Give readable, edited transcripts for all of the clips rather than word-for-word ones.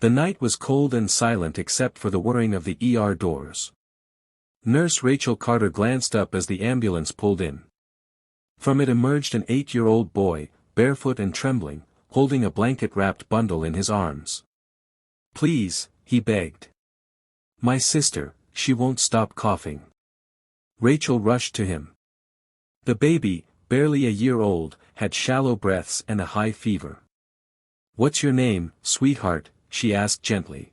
The night was cold and silent except for the whirring of the ER doors. Nurse Rachel Carter glanced up as the ambulance pulled in. From it emerged an 8-year-old boy, barefoot and trembling, holding a blanket-wrapped bundle in his arms. "Please," he begged. "My sister, she won't stop coughing." Rachel rushed to him. The baby, barely a year old, had shallow breaths and a high fever. "What's your name, sweetheart?" she asked gently.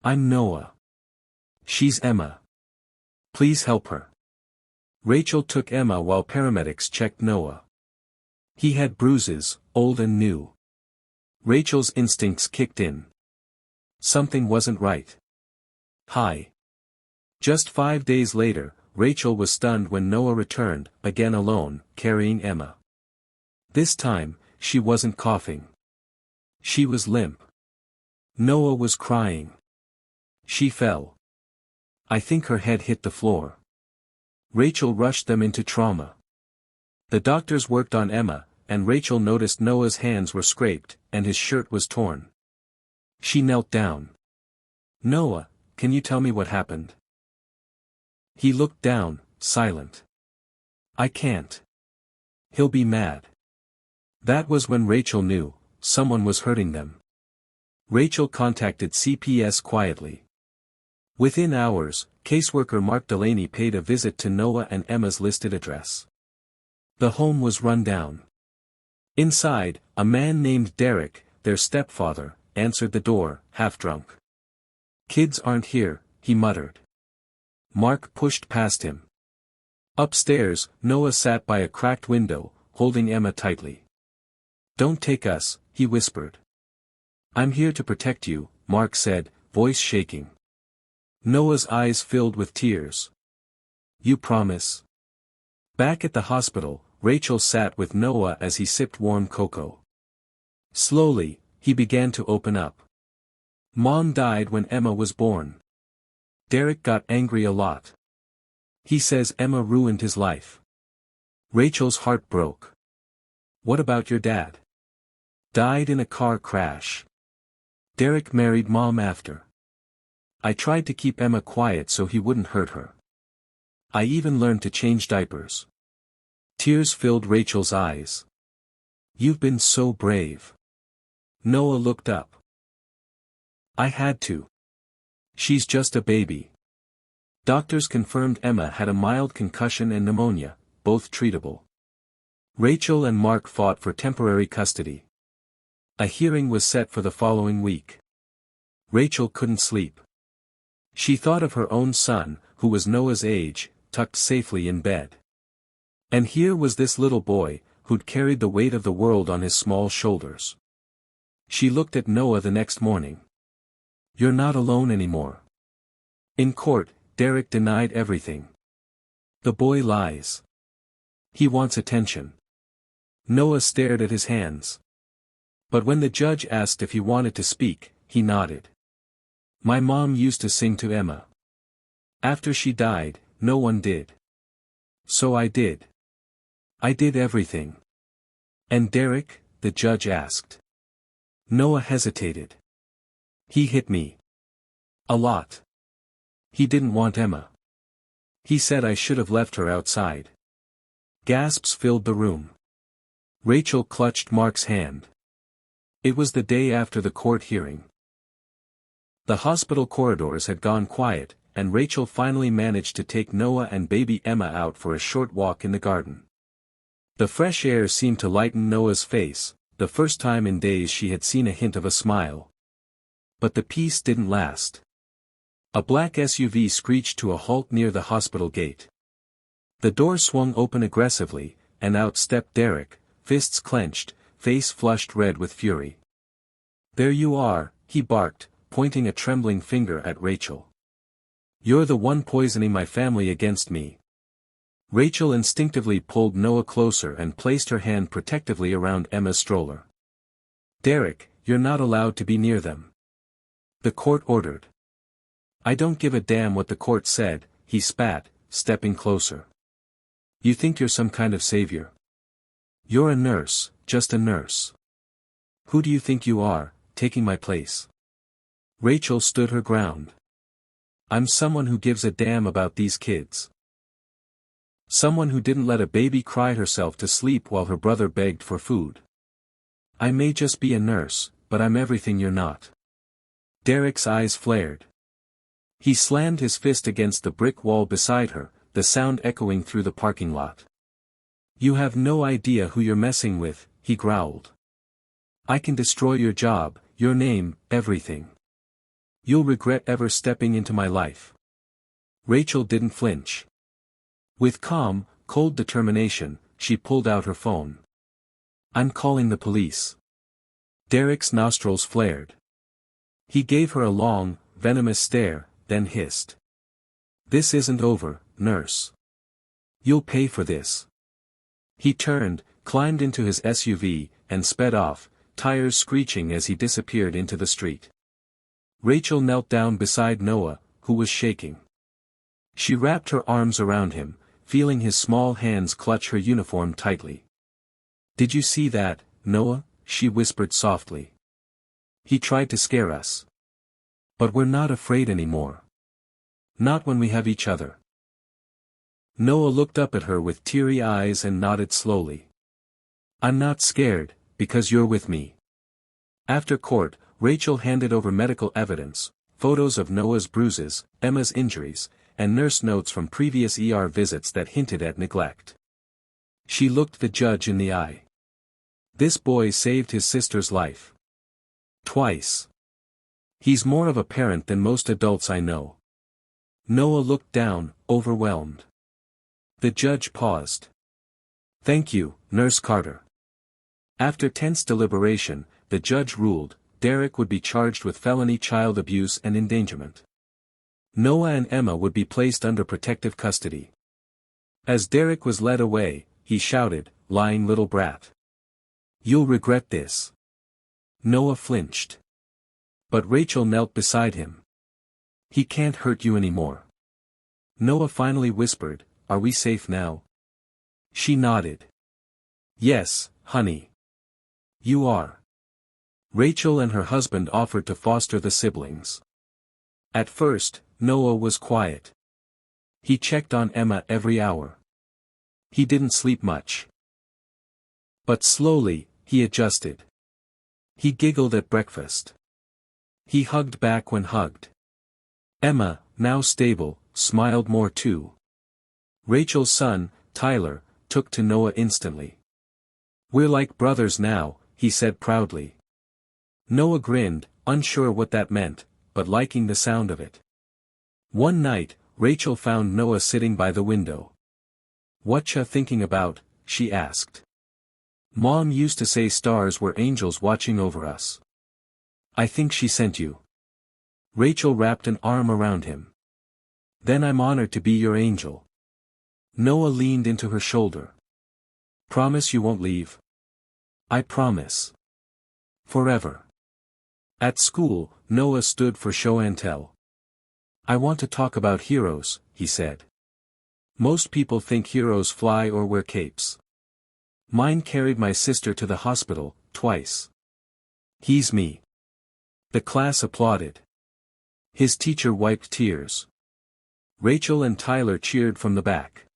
"I'm Noah." "She's Emma. Please help her." Rachel took Emma while paramedics checked Noah. He had bruises, old and new. Rachel's instincts kicked in. Something wasn't right. Hi. Just 5 days later, Rachel was stunned when Noah returned, again alone, carrying Emma. This time, she wasn't coughing. She was limp. Noah was crying. She fell. I think her head hit the floor. Rachel rushed them into trauma. The doctors worked on Emma, and Rachel noticed Noah's hands were scraped, and his shirt was torn. She knelt down. "Noah, can you tell me what happened?" He looked down, silent. "I can't. He'll be mad." That was when Rachel knew, someone was hurting them. Rachel contacted CPS quietly. Within hours, caseworker Mark Delaney paid a visit to Noah and Emma's listed address. The home was run down. Inside, a man named Derek, their stepfather, answered the door, half-drunk. "Kids aren't here," he muttered. Mark pushed past him. Upstairs, Noah sat by a cracked window, holding Emma tightly. "Don't take us," he whispered. "I'm here to protect you," Mark said, voice shaking. Noah's eyes filled with tears. "You promise?" Back at the hospital, Rachel sat with Noah as he sipped warm cocoa. Slowly, he began to open up. "Mom died when Emma was born. Derek got angry a lot. He says Emma ruined his life." Rachel's heart broke. "What about your dad?" "Died in a car crash. Derek married Mom after. I tried to keep Emma quiet so he wouldn't hurt her. I even learned to change diapers." Tears filled Rachel's eyes. "You've been so brave." Noah looked up. "I had to. She's just a baby." Doctors confirmed Emma had a mild concussion and pneumonia, both treatable. Rachel and Mark fought for temporary custody. A hearing was set for the following week. Rachel couldn't sleep. She thought of her own son, who was Noah's age, tucked safely in bed. And here was this little boy, who'd carried the weight of the world on his small shoulders. She looked at Noah the next morning. "You're not alone anymore." In court, Derek denied everything. "The boy lies. He wants attention." Noah stared at his hands. But when the judge asked if he wanted to speak, he nodded. "My mom used to sing to Emma. After she died, no one did. So I did. I did everything." "And Derek?" the judge asked. Noah hesitated. "He hit me. A lot. He didn't want Emma. He said I should have left her outside." Gasps filled the room. Rachel clutched Mark's hand. It was the day after the court hearing. The hospital corridors had gone quiet, and Rachel finally managed to take Noah and baby Emma out for a short walk in the garden. The fresh air seemed to lighten Noah's face, the first time in days she had seen a hint of a smile. But the peace didn't last. A black SUV screeched to a halt near the hospital gate. The door swung open aggressively, and out stepped Derek, fists clenched, face flushed red with fury. "There you are," he barked, pointing a trembling finger at Rachel. "You're the one poisoning my family against me." Rachel instinctively pulled Noah closer and placed her hand protectively around Emma's stroller. "Derek, you're not allowed to be near them," the court ordered. "I don't give a damn what the court said," he spat, stepping closer. "You think you're some kind of savior? You're a nurse, just a nurse. Who do you think you are, taking my place?" Rachel stood her ground. I'm someone who gives a damn about these kids. Someone who didn't let a baby cry herself to sleep while her brother begged for food. I may just be a nurse, but I'm everything you're not. Derek's eyes flared. He slammed his fist against the brick wall beside her, the sound echoing through the parking lot. You have no idea who you're messing with, he growled. I can destroy your job, your name, everything. You'll regret ever stepping into my life. Rachel didn't flinch. With calm, cold determination, she pulled out her phone. I'm calling the police. Derek's nostrils flared. He gave her a long, venomous stare, then hissed. This isn't over, nurse. You'll pay for this. He turned, climbed into his SUV, and sped off, tires screeching as he disappeared into the street. Rachel knelt down beside Noah, who was shaking. She wrapped her arms around him, feeling his small hands clutch her uniform tightly. Did you see that, Noah? She whispered softly. He tried to scare us. But we're not afraid anymore. Not when we have each other. Noah looked up at her with teary eyes and nodded slowly. I'm not scared, because you're with me. After court, Rachel handed over medical evidence, photos of Noah's bruises, Emma's injuries, and nurse notes from previous ER visits that hinted at neglect. She looked the judge in the eye. This boy saved his sister's life. Twice. He's more of a parent than most adults I know. Noah looked down, overwhelmed. The judge paused. Thank you, Nurse Carter. After tense deliberation, the judge ruled, Derek would be charged with felony child abuse and endangerment. Noah and Emma would be placed under protective custody. As Derek was led away, he shouted, lying little brat. You'll regret this. Noah flinched. But Rachel knelt beside him. He can't hurt you anymore. Noah finally whispered, Are we safe now? She nodded. Yes, honey. You are. Rachel and her husband offered to foster the siblings. At first, Noah was quiet. He checked on Emma every hour. He didn't sleep much. But slowly, he adjusted. He giggled at breakfast. He hugged back when hugged. Emma, now stable, smiled more too. Rachel's son, Tyler, took to Noah instantly. We're like brothers now, he said proudly. Noah grinned, unsure what that meant, but liking the sound of it. One night, Rachel found Noah sitting by the window. Whatcha thinking about? She asked. Mom used to say stars were angels watching over us. I think she sent you. Rachel wrapped an arm around him. Then I'm honored to be your angel. Noah leaned into her shoulder. Promise you won't leave? I promise. Forever. At school, Noah stood for show and tell. I want to talk about heroes, he said. Most people think heroes fly or wear capes. Mine carried my sister to the hospital, twice. He's me. The class applauded. His teacher wiped tears. Rachel and Tyler cheered from the back.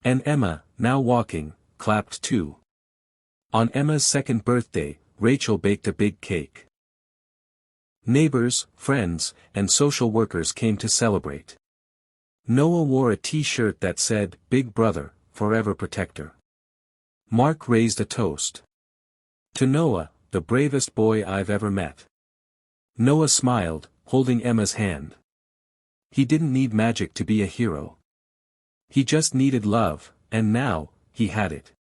And Emma, now walking, clapped too. On Emma's second birthday, Rachel baked a big cake. Neighbors, friends, and social workers came to celebrate. Noah wore a t-shirt that said, Big Brother, Forever Protector. Mark raised a toast. To Noah, the bravest boy I've ever met. Noah smiled, holding Emma's hand. He didn't need magic to be a hero. He just needed love, and now, he had it.